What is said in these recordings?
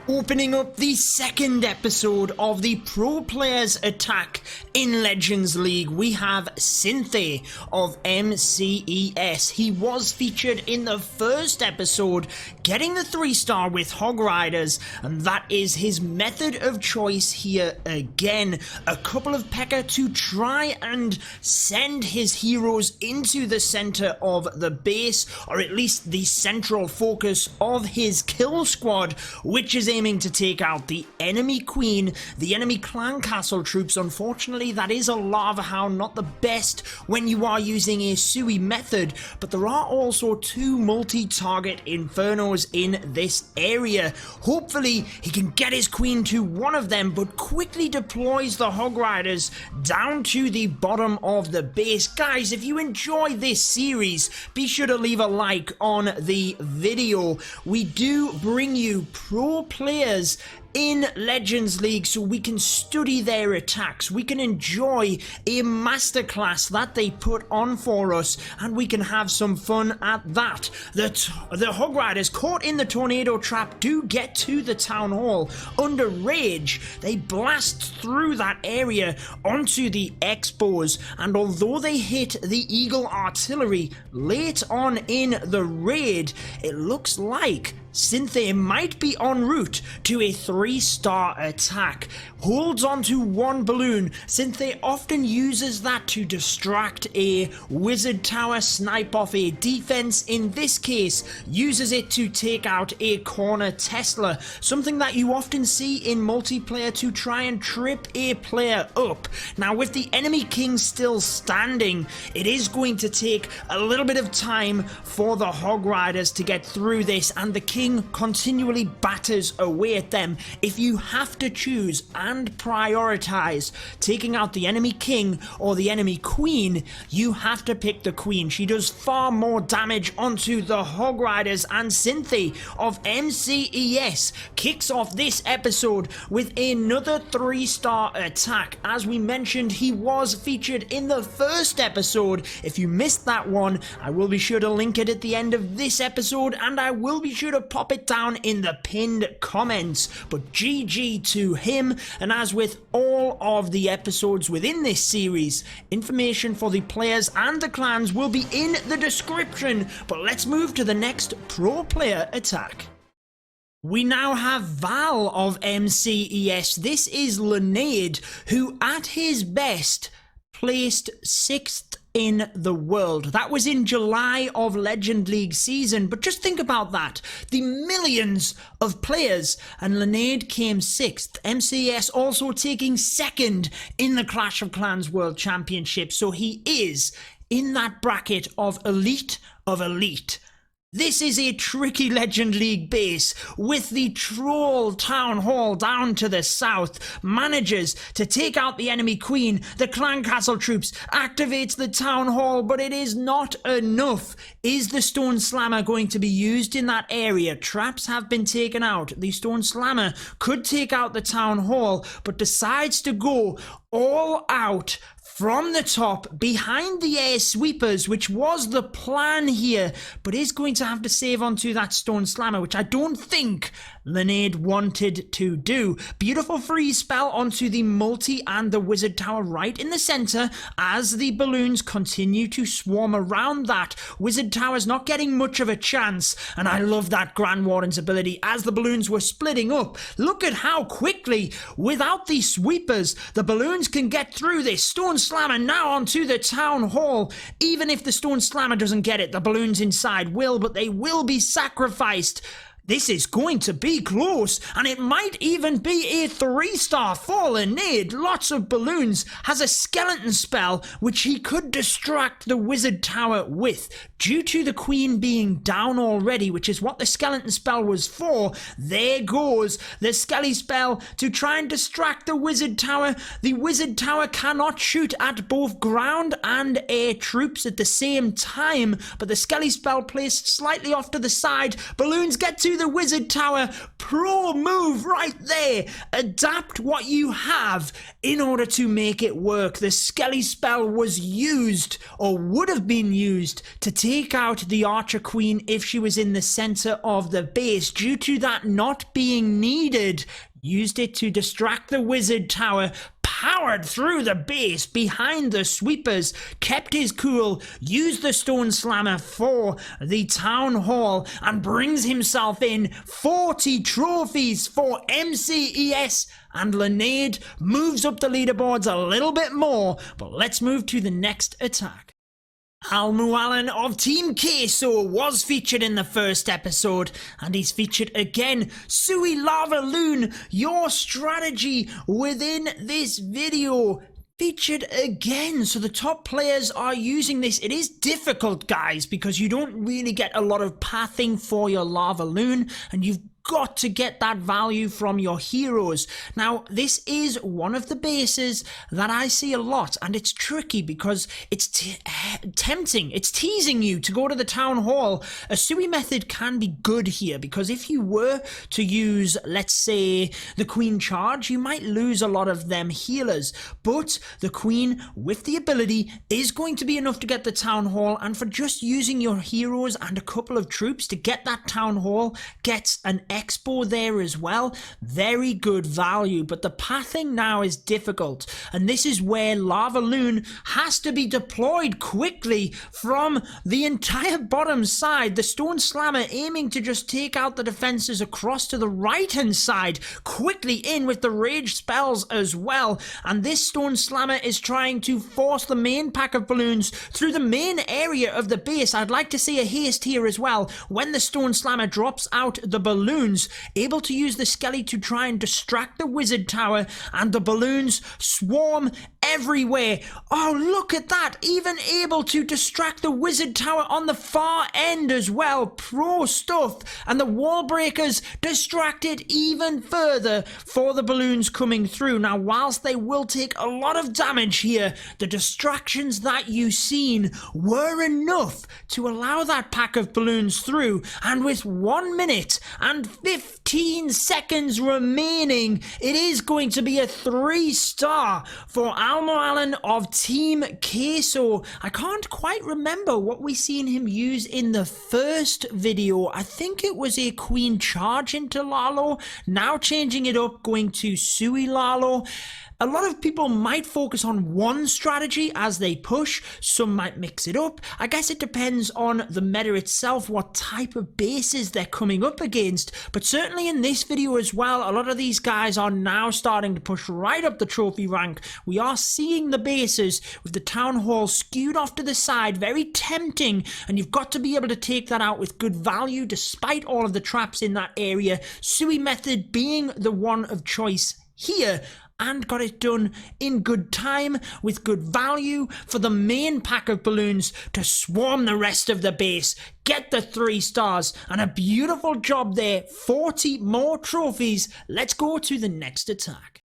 Opening up the second episode of the Pro Players Attack in Legends League, we have Cynthia of MCES. He was featured in the first episode, getting the 3-star with Hog Riders, and that is his method of choice here again. A couple of P.E.K.K.A to try and send his heroes into the center of the base, or at least the central focus of his kill squad, which is aiming to take out the enemy queen, the enemy clan castle troops. Unfortunately, that is a lava hound, not the best when you are using a Sui method, but there are also 2 multi-target infernos in this area. Hopefully, he can get his queen to one of them, but quickly deploys the Hog Riders down to the bottom of the base. Guys, if you enjoy this series, be sure to leave a like on the video. We do bring you pro players in Legends League so we can study their attacks, we can enjoy a masterclass that they put on for us, and we can have some fun at that. The Hog Riders, caught in the tornado trap, do get to the town hall. Under rage, they blast through that area onto the expos, and although they hit the Eagle artillery late on in the raid, it looks like Cynthia might be en route to a 3-star attack. Holds onto 1 balloon. Cynthia often uses that to distract a wizard tower, snipe off a defense. In this case, uses it to take out a corner Tesla, something that you often see in multiplayer to try and trip a player up. Now, with the enemy king still standing, it is going to take a little bit of time for the Hog Riders to get through this, and the king continually batters away at them. If you have to choose and prioritize taking out the enemy king or the enemy queen, you have to pick the queen. She does far more damage onto the Hog Riders, and Cynthia of MCES kicks off this episode with another 3-star attack. As we mentioned, he was featured in the first episode. If you missed that one, I will be sure to link it at the end of this episode, and I will be sure to pop it down in the pinned comments. But GG to him, and as with all of the episodes within this series, information for the players and the clans will be in the description. But let's move to the next pro player attack. We now have Val of MCES. This is Lynette, who at his best placed 6th in the world. That was in July of Legend League season, but just think about that. The millions of players, and Lynette came 6th. MCES also taking 2nd in the Clash of Clans World Championship, so he is in that bracket of elite of elite. This is a tricky Legend League base with the Troll Town Hall down to the south. Manages to take out the enemy queen. The clan castle troops activates the town hall, but it is not enough. Is the stone slammer going to be used in that area? Traps have been taken out. The stone slammer could take out the town hall, but decides to go all out from the top, behind the air sweepers, which was the plan here, but is going to have to save onto that stone slammer, which I don't think Lynette wanted to do. Beautiful freeze spell onto the multi and the wizard tower right in the center as the balloons continue to swarm around that. Wizard tower's not getting much of a chance, and I love that Grand Warden's ability as the balloons were splitting up. Look at how quickly, without the sweepers, the balloons can get through this. Stone slammer now onto the town hall. Even if the stone slammer doesn't get it, the balloons inside will, but they will be sacrificed. This is going to be close, and it might even be a 3-star for Lynette. Lots of balloons. Has a skeleton spell, which he could distract the wizard tower with. Due to the queen being down already, which is what the skeleton spell was for, there goes the skelly spell to try and distract the wizard tower. The wizard tower cannot shoot at both ground and air troops at the same time, but the skelly spell placed slightly off to the side. Balloons get to into the wizard tower. Pro move right there. Adapt what you have in order to make it work. The Skelly spell was used, or would have been used, to take out the Archer Queen if she was in the center of the base. Due to that not being needed, used it to distract the wizard tower, powered through the base behind the sweepers, kept his cool, used the stone slammer for the town hall, and brings himself in 40 trophies for MCES. And Lynette moves up the leaderboards a little bit more, but let's move to the next attack. Almo Allen of Team Queso was featured in the first episode, and he's featured again. Sui LavaLoon, your strategy within this video, featured again. So the top players are using this. It is difficult, guys, because you don't really get a lot of pathing for your LavaLoon, and you've got to get that value from your heroes. Now, this is one of the bases that I see a lot, and it's tricky because it's tempting. It's teasing you to go to the town hall. A Sui method can be good here because if you were to use, let's say, the Queen charge, you might lose a lot of them healers, but the Queen with the ability is going to be enough to get the town hall, and for just using your heroes and a couple of troops to get that town hall, gets an expo there as well. Very good value, but the pathing now is difficult, and this is where LavaLoon has to be deployed quickly from the entire bottom side. The stone slammer aiming to just take out the defenses across to the right hand side, quickly in with the rage spells as well, and this stone slammer is trying to force the main pack of balloons through the main area of the base. I'd like to see a haste here as well when the stone slammer drops out the balloons, able to use the Skelly to try and distract the wizard tower, and the balloons swarm everywhere. Oh, look at that, even able to distract the wizard tower on the far end as well. Pro stuff, and the wall breakers distracted even further for the balloons coming through. Now, whilst they will take a lot of damage here, the distractions that you've seen were enough to allow that pack of balloons through, and with 1 minute and 15 seconds remaining, it is going to be a 3-star for Almo Allen of Team Queso. I can't quite remember what we seen him use in the first video. I think it was a Queen charge into Lalo, now changing it up, going to Sui Lalo. A lot of people might focus on one strategy as they push, some might mix it up. I guess it depends on the meta itself, what type of bases they're coming up against, but certainly in this video as well, a lot of these guys are now starting to push right up the trophy rank. We are seeing the bases with the town hall skewed off to the side, very tempting, and you've got to be able to take that out with good value despite all of the traps in that area. Sui method being the one of choice here, and got it done in good time with good value for the main pack of balloons to swarm the rest of the base, get the 3 stars, and a beautiful job there. 40 more trophies. Let's go to the next attack.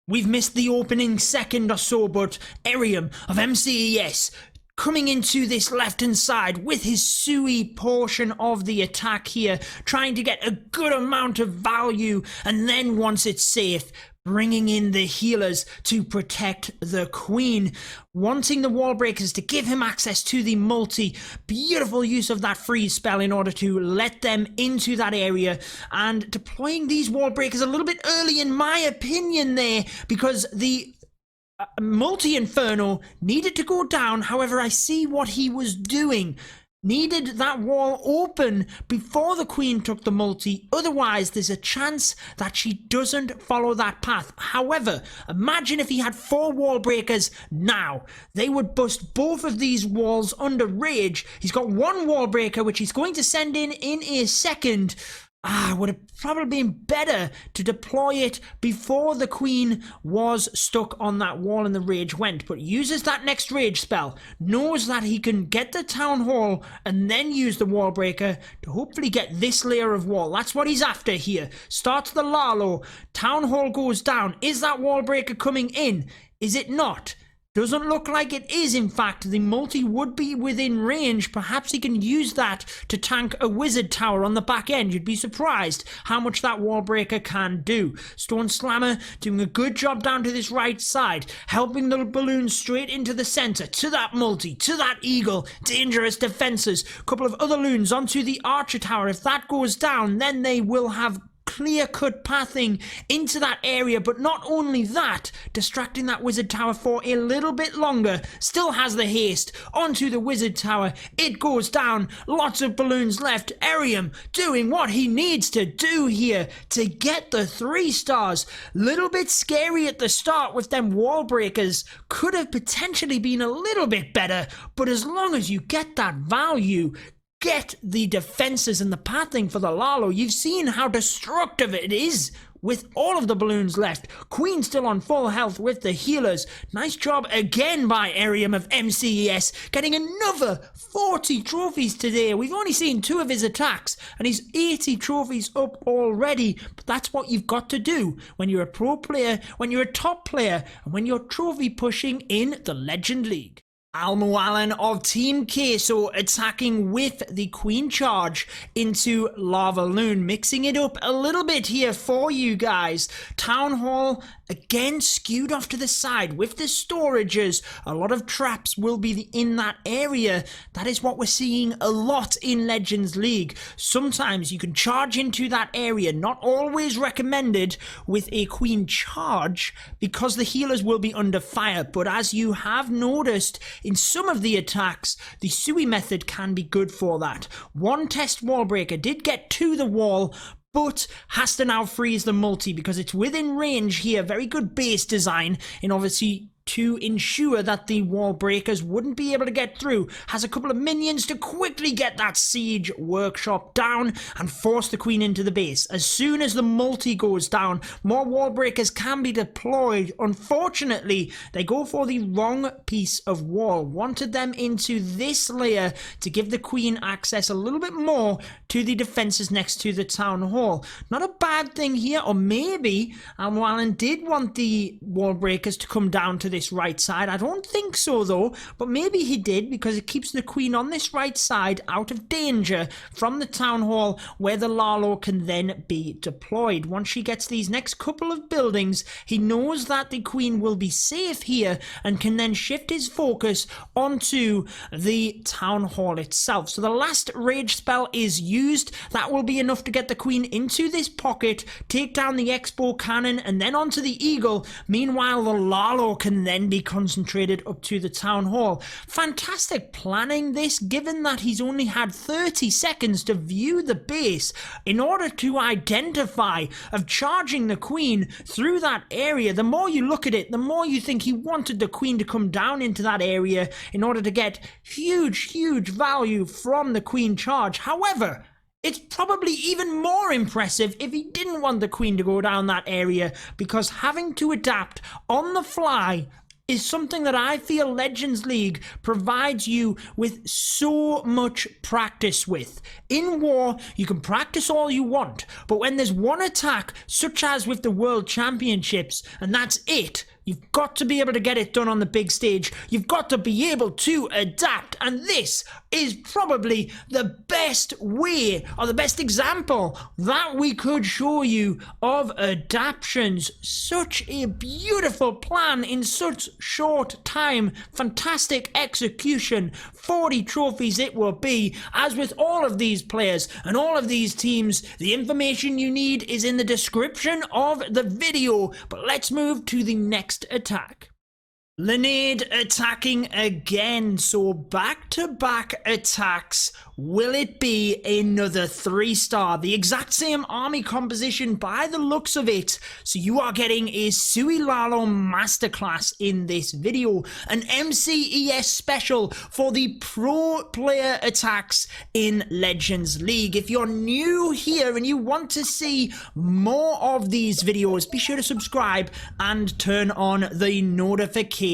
We've missed the opening second or so, but Areum of MCES coming into this left hand side with his Sui portion of the attack here, trying to get a good amount of value, and then once it's safe, bringing in the healers to protect the Queen, wanting the wall breakers to give him access to the multi. Beautiful use of that freeze spell in order to let them into that area, and deploying these wall breakers a little bit early in my opinion there, because the multi-inferno needed to go down. However, I see what he was doing. Needed that wall open before the Queen took the multi, otherwise there's a chance that she doesn't follow that path. However, imagine if he had 4 wall breakers now. They would bust both of these walls under rage. He's got 1 wall breaker which he's going to send in a second. Would have probably been better to deploy it before the Queen was stuck on that wall and the rage went, but uses that next rage spell, knows that he can get the town hall and then use the wall breaker to hopefully get this layer of wall. That's what he's after here. Starts the Lalo, town hall goes down. Is that wall breaker coming in? Is it not? Doesn't look like it is. In fact, the multi would be within range. Perhaps he can use that to tank a wizard tower on the back end. You'd be surprised how much that wall breaker can do. Stone Slammer doing a good job down to this right side, helping the balloon straight into the center, to that multi, to that eagle. Dangerous defenses. Couple of other loons onto the archer tower. If that goes down, then they will have clear-cut pathing into that area. But not only that, distracting that wizard tower for a little bit longer. Still has the haste onto the wizard tower. It goes down. Lots of balloons left. Areum doing what he needs to do here to get the 3 stars. Little bit scary at the start with them wall breakers. Could have potentially been a little bit better, but as long as you get that value, get the defenses and the pathing for the Lalo. You've seen how destructive it is with all of the balloons left. Queen still on full health with the healers. Nice job again by Areum of MCES, getting another 40 trophies today. We've only seen 2 of his attacks, and he's 80 trophies up already. But that's what you've got to do when you're a pro player, when you're a top player, and when you're trophy pushing in the Legend League. Almo Allen of Team Queso attacking with the Queen Charge into LavaLoon, mixing it up a little bit here for you guys. Town Hall again skewed off to the side with the storages. A lot of traps will be in that area. That is what we're seeing a lot in Legends League. Sometimes you can charge into that area, not always recommended with a Queen Charge because the healers will be under fire. But as you have noticed, in some of the attacks, the Sui method can be good for that. One test wall breaker did get to the wall, but has to now freeze the multi because it's within range here. Very good base design, and obviously to ensure that the wall breakers wouldn't be able to get through. Has a couple of minions to quickly get that siege workshop down and force the queen into the base. As soon as the multi goes down, more wall breakers can be deployed. Unfortunately, they go for the wrong piece of wall. Wanted them into this layer to give the queen access a little bit more to the defenses next to the town hall. Not a bad thing here, or maybe Almo Allen did want the wall breakers to come down to this right side. I don't think so though, but maybe he did, because it keeps the queen on this right side out of danger from the town hall, where the Lalo can then be deployed. Once she gets these next couple of buildings, he knows that the queen will be safe here and can then shift his focus onto the town hall itself. So the last rage spell is used. That will be enough to get the queen into this pocket, take down the expo cannon, and then onto the eagle. Meanwhile, the Lalo can then be concentrated up to the town hall. Fantastic planning this, given that he's only had 30 seconds to view the base in order to identify of charging the queen through that area. The more you look at it, the more you think he wanted the queen to come down into that area in order to get huge value from the queen charge. However, it's probably even more impressive if he didn't want the queen to go down that area, because having to adapt on the fly is something that I feel Legends League provides you with so much practice with. In war, you can practice all you want, but when there's one attack, such as with the World Championships, and that's it, you've got to be able to get it done on the big stage. You've got to be able to adapt, and this is probably the best way, or the best example that we could show you of adaptions. Such a beautiful plan in such short time. Fantastic execution. 40 trophies it will be. As with all of these players and all of these teams, the information you need is in the description of the video. But let's move to the next attack. Lynette attacking again, so back-to-back attacks. Will it be another 3-star? The exact same army composition by the looks of it. So you are getting a Sui Lalo masterclass in this video. An MCES special for the pro player attacks in Legends League. If you're new here and you want to see more of these videos, be sure to subscribe and turn on the notification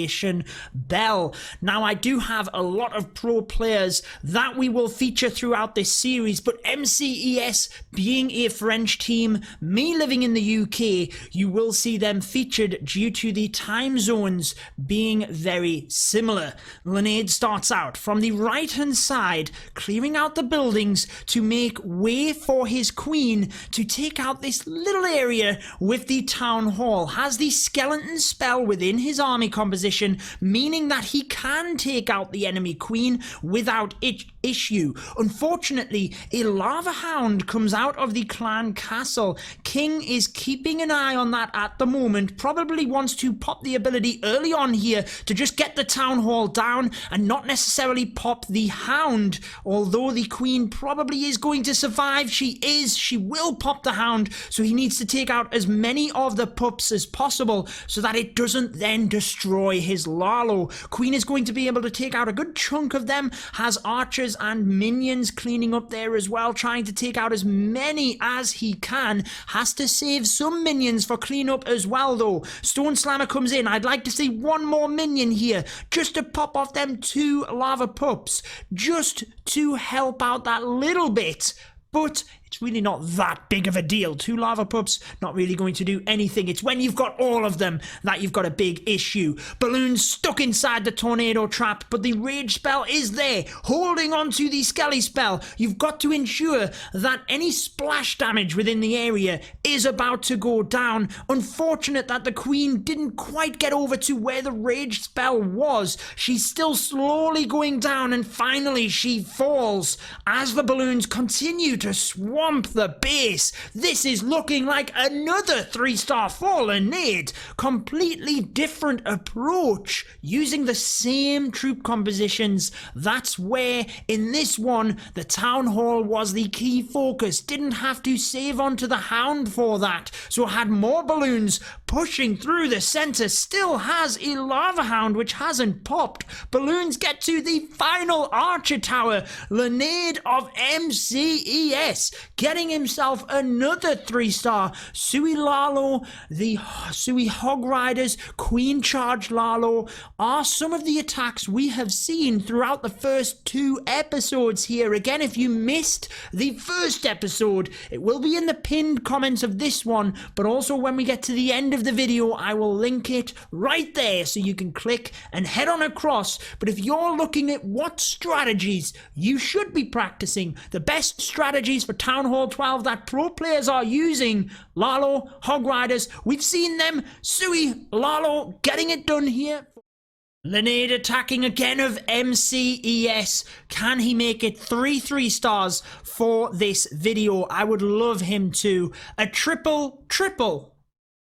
bell. Now, I do have a lot of pro players that we will feature feature throughout this series, but MCES being a French team, me living in the UK, you will see them featured due to the time zones being very similar. Lynette starts out from the right hand side, clearing out the buildings to make way for his queen to take out this little area with the town hall. Has the skeleton spell within his army composition, meaning that he can take out the enemy queen without issue. Unfortunately, a lava hound comes out of the clan castle. King is keeping an eye on that at the moment, probably wants to pop the ability early on here to just get the town hall down and not necessarily pop the hound, although the queen probably is going to survive. She will pop the hound, so he needs to take out as many of the pups as possible so that it doesn't then destroy his Lalo. Queen is going to be able to take out a good chunk of them, has archers and minions cleaning up there as well, trying to take out as many as he can. Has to save some minions for cleanup as well though. Stone Slammer comes in. I'd like to see one more minion here just to pop off them 2 lava pups, just to help out that little bit. But it's really not that big of a deal. 2 lava pups, not really going to do anything. It's when you've got all of them that you've got a big issue. Balloons stuck inside the tornado trap, but the rage spell is there, holding on to the skelly spell. You've got to ensure that any splash damage within the area is about to go down. Unfortunate that the queen didn't quite get over to where the rage spell was. She's still slowly going down, and finally she falls as the balloons continue to swamp the base. This is looking like another 3-star for Lynette. Completely different approach, using the same troop compositions. That's where in this one the town hall was the key focus. Didn't have to save onto the hound for that, so had more balloons pushing through the center. Still has a lava hound which hasn't popped. Balloons get to the final archer tower. Lynette of MCES getting himself another 3-star. Sui Lalo, the Sui Hog Riders, Queen Charge Lalo are some of the attacks we have seen throughout the first 2 episodes here. Again, if you missed the first episode, it will be in the pinned comments of this one, but also when we get to the end of the video, I will link it right there so you can click and head on across. But if you're looking at what strategies you should be practicing, the best strategies for Town Hall 12 that pro players are using, Lalo, Hog Riders, we've seen them. Sui, Lalo getting it done here. Lynette attacking again of MCES. Can he make it 3 stars for this video? I would love him to. A triple.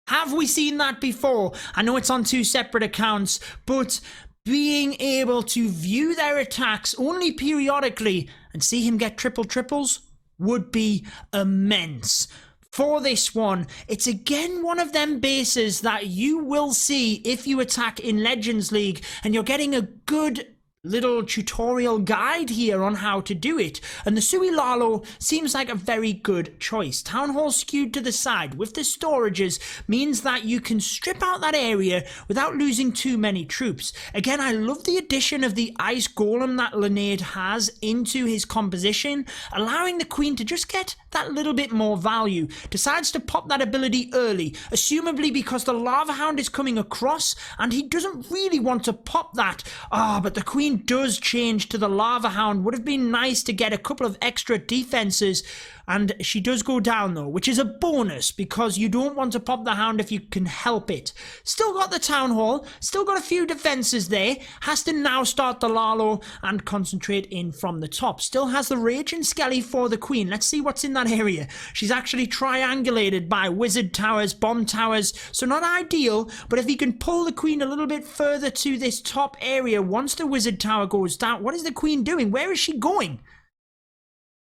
Have we seen that before? I know it's on 2 separate accounts, but being able to view their attacks only periodically and see him get triples would be immense. For this one, it's again one of them bases that you will see if you attack in Legends League, and you're getting a good little tutorial guide here on how to do it, and the Sui Lalo seems like a very good choice. Town Hall skewed to the side with the storages means that you can strip out that area without losing too many troops. Again, I love the addition of the ice golem that Lynette has into his composition, allowing the queen to just get that little bit more value. Decides to pop that ability early, assumably because the lava hound is coming across and he doesn't really want to pop that. But the queen does change to the lava hound. Would have been nice to get a couple of extra defenses, and she does go down though, which is a bonus because you don't want to pop the hound if you can help it. Still got the town hall, still got a few defenses there. Has to now start the Lalo and concentrate in from the top. Still has the rage and skelly for the queen. Let's see what's in that area. She's actually triangulated by wizard towers, bomb towers, so not ideal, but if he can pull the queen a little bit further to this top area once the wizard tower goes down. What is the queen doing? Where is she going?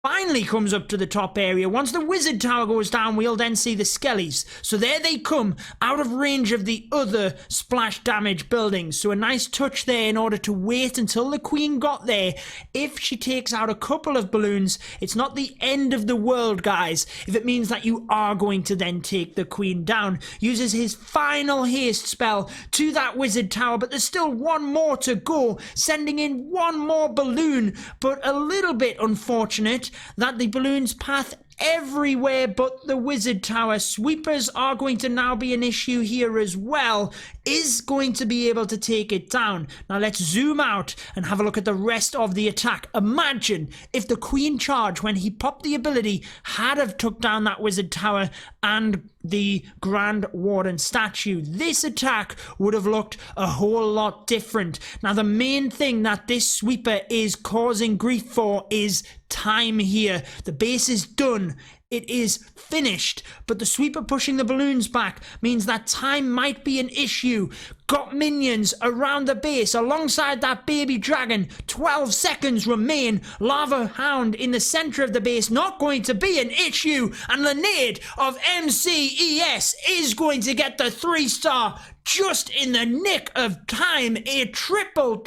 finally comes up to the top area. Once the wizard tower goes down, we'll then see the skellies. So there they come, out of range of the other splash damage buildings. So a nice touch there in order to wait until the queen got there. If she takes out a couple of balloons, it's not the end of the world, guys. If it means that you are going to then take the queen down. Uses his final haste spell to that wizard tower, but there's still one more to go, sending in one more balloon, but a little bit unfortunate that the balloon's path everywhere but the wizard tower. Sweepers are going to now be an issue here as well. Is going to be able to take it down. Now let's zoom out and have a look at the rest of the attack. Imagine if the queen charge, when he popped the ability, had have took down that wizard tower and the Grand Warden statue. This attack would have looked a whole lot different. Now the main thing that this sweeper is causing grief for is time here. The base is done. It is finished, but the sweeper pushing the balloons back means that time might be an issue. Got minions around the base alongside that baby dragon. 12 seconds remain. Lava Hound in the center of the base, not going to be an issue. And Lynette of MCES is going to get the 3-star just in the nick of time. A triple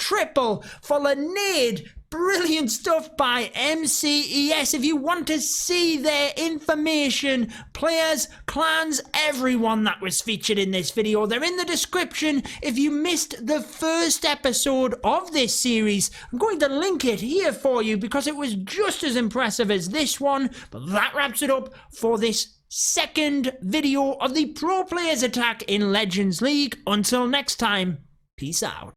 for Lynette. Brilliant stuff by MCES. If you want to see their information, players, clans, everyone that was featured in this video, they're in the description. If you missed the first episode of this series, I'm going to link it here for you because it was just as impressive as this one. But that wraps it up for this second video of the Pro Players Attack in Legends League. Until next time, peace out.